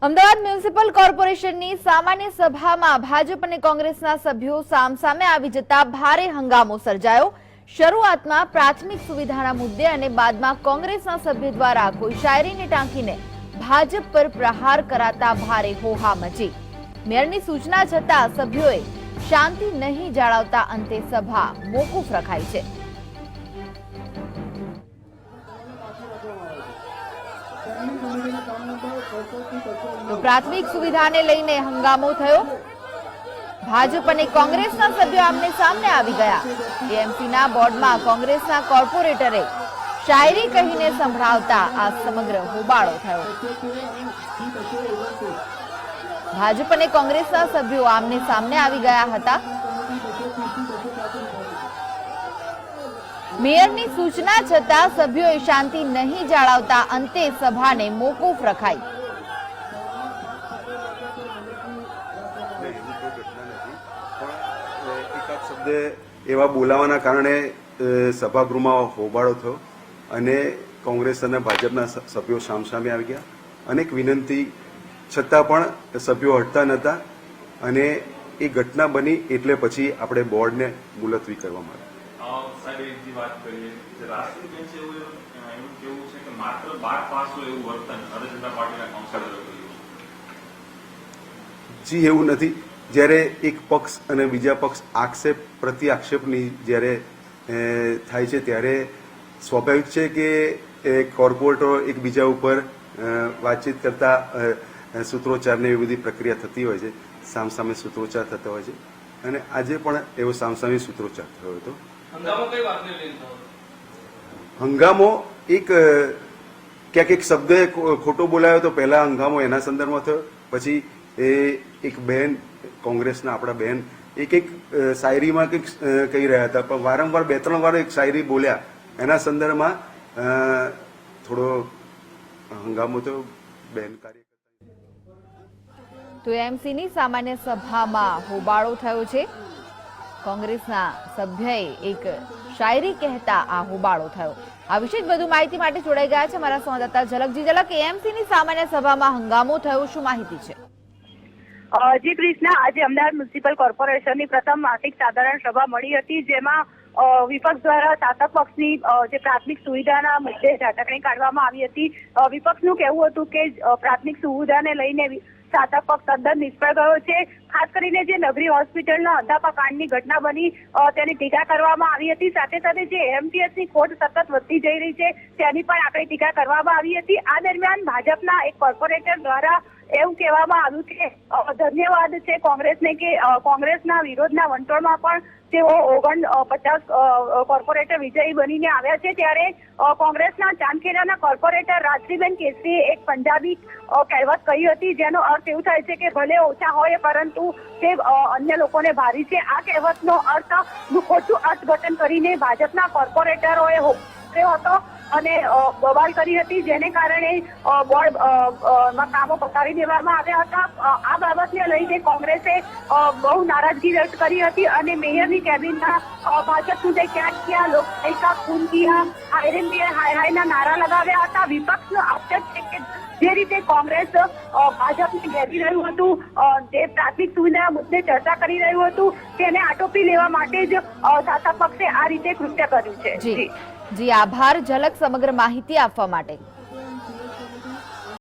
Ahmedabad municipal કોર્પોરેશનની સામાન્ય સભામાં ભાજપ અને કોંગ્રેસના સભ્યો સામસામે આવી જતા ભારે હંગામો સર્જાયો। શરૂઆતમાં પ્રાથમિક સુવિધાના મુદ્દે અને બાદમાં કોંગ્રેસના સભ્ય દ્વારા કોઈ શાયરીને ટાંકીને ભાજપ પર પ્રહાર કરાતા ભારે હોહા મચી। મેયરની સૂચના છતાં સભ્યોએ શાંતિ નહીં જાળવતા અંતે સભા મોકૂફ રખાઈ છે। तो प्राथमिक सुविधा ने लईने हंगामो थयो। भाजप અને કોંગ્રેસના સભ્યો આમને સામને આવી ગયા। એએમસીના બોર્ડમાં કોંગ્રેસના કોર્પોરેટરે શાયરી કહીને સંભળાવતા આ સમગ્ર હોબાળો થયો। ભાજપ અને કોંગ્રેસના સભ્યો આમને સામને આવી ગયા હતા। મેયરની સૂચના છતાં સભ્યોએ શાંતિ નહીં જાળવતા અંતે સભાને મોકૂફ રખાઈ। એવા બોલાવાના કારણે સભાગૃહમાં હોબાળો થયો અને કોંગ્રેસ અને ભાજપના સભ્યો સામસામે આવી ગયા। અનેક વિનંતી છતાં પણ સભ્યો હટતા નહોતા અને એ ઘટના બની એટલે પછી આપણે બોર્ડને મુલતવી કરવામાં આવી। વાત કરીએ રાષ્ટ્રીય બેન્ચે એવું કેવું છે કે માત્ર 12 પાસ હોય એવું વર્તન ભારતીય જનતા પાર્ટીના કાઉન્સિલરો કર્યું। જી એવું નથી। જ્યારે એક પક્ષ અને બીજા પક્ષ આક્ષેપ પ્રતિ આક્ષેપની જ્યારે થાય છે ત્યારે સ્વાભાવિક છે કે કોર્પોરેટરો એકબીજા ઉપર વાતચીત કરતા સૂત્રોચ્ચારને એવી બધી પ્રક્રિયા થતી હોય છે, સામસામે સૂત્રોચ્ચાર થતા હોય છે અને આજે પણ એવો સામસામે સૂત્રોચ્ચાર થયો હતો। હંગામો એક ક્યાંક એક શબ્દ ખોટો બોલાયો તો પહેલા હંગામો એના સંદર્ભમાં થયો, પછી એ એક બહેન કોંગ્રેસના આપણા બહેન એક શાયરીમાં કંઈક કહી રહ્યા હતા પણ વારંવાર 2-3 વાર એક શાયરી બોલ્યા એના સંદર્ભમાં થોડો હંગામો તો બહેન કાર્ય। તો એએમસીની સામાન્ય સભામાં હોબાળો થયો છે। કોંગ્રેસના સભ્યએ એક શાયરી કહેતા આ હોબાળો થયો। આ વિશે વધુ માહિતી માટે જોડાઈ ગયા છે મારા સંવાદદાતા ઝલકજી। ઝલક, એએમસીની સામાન્ય સભામાં હંગામો થયો, શું માહિતી છે? जी कृष्णा, आज अमदावाद म्युनिसिपल कोर्पोरेशनની પ્રથમ માસિક સાધારણ સભા મળી હતી જેમાં વિપક્ષ દ્વારા શાસક પક્ષની જે પ્રાથમિક સુવિધાના મુદ્દે ઝાટકણી કાઢવામાં આવી હતી। વિપક્ષનું કહેવું હતું કે પ્રાથમિક સુવિધાને લઈને શાસક પક્ષ તદ્દન નિષ્ફળ ગયો છે। ખાસ કરીને જે નગરી હોસ્પિટલના અંધાપાકાંડની ઘટના બની તેની ટીકા કરવામાં આવી હતી। સાથે સાથે જે એએમટીએસની ખોટ સતત વધતી જઈ રહી છે તેની પણ આકરી ટીકા કરવામાં આવી હતી। આ દરમિયાન ભાજપના એક કોર્પોરેટર દ્વારા એવું કહેવામાં આવ્યું કે ધન્યવાદ છે કોંગ્રેસને કે કોંગ્રેસના વિરોધના વંટોળમાં પણ તેઓ 49 કોર્પોરેટર વિજયી બનીને આવ્યા છે। ત્યારે કોંગ્રેસના ચાંદખેડાના કોર્પોરેટર રાજશ્રીબેન કેસરીએ એક પંજાબી કહેવત કહી હતી જેનો અર્થ એવું થાય છે કે ભલે ઓછા હોય પરંતુ તે અન્ય લોકોને ભારી છે। આ કહેવતનો અર્થ ખોટું અર્થઘટન કરીને ભાજપના કોર્પોરેટરોએ હતો અને બવાલ કરી હતી જેને કારણે બોર્ડમાં કામો પતાવી દેવામાં આવ્યા હતા। આ બાબતને લઈને કોંગ્રેસે બહુ નારાજગી વ્યક્ત કરી હતી અને મેયરની કેબિનના ભાજપ મુદ્દે ક્યાંક ક્યાં લોકશાહી કા ખૂન કિયા, હાયરેન દિયા હાય હાયના નારા લગાવ્યા હતા। વિપક્ષનો આક્ષેપ છે કે જે રીતે કોંગ્રેસ ભાજપને ઘેરી રહ્યું હતું, જે પ્રાથમિક સુવિધા મુદ્દે ચર્ચા કરી રહ્યું હતું તેને આટોપી લેવા માટે જ શાસક પક્ષે આ રીતે કૃત્ય કર્યું છે। જી આભાર ઝલક સમગ્ર માહિતી આપવા માટે।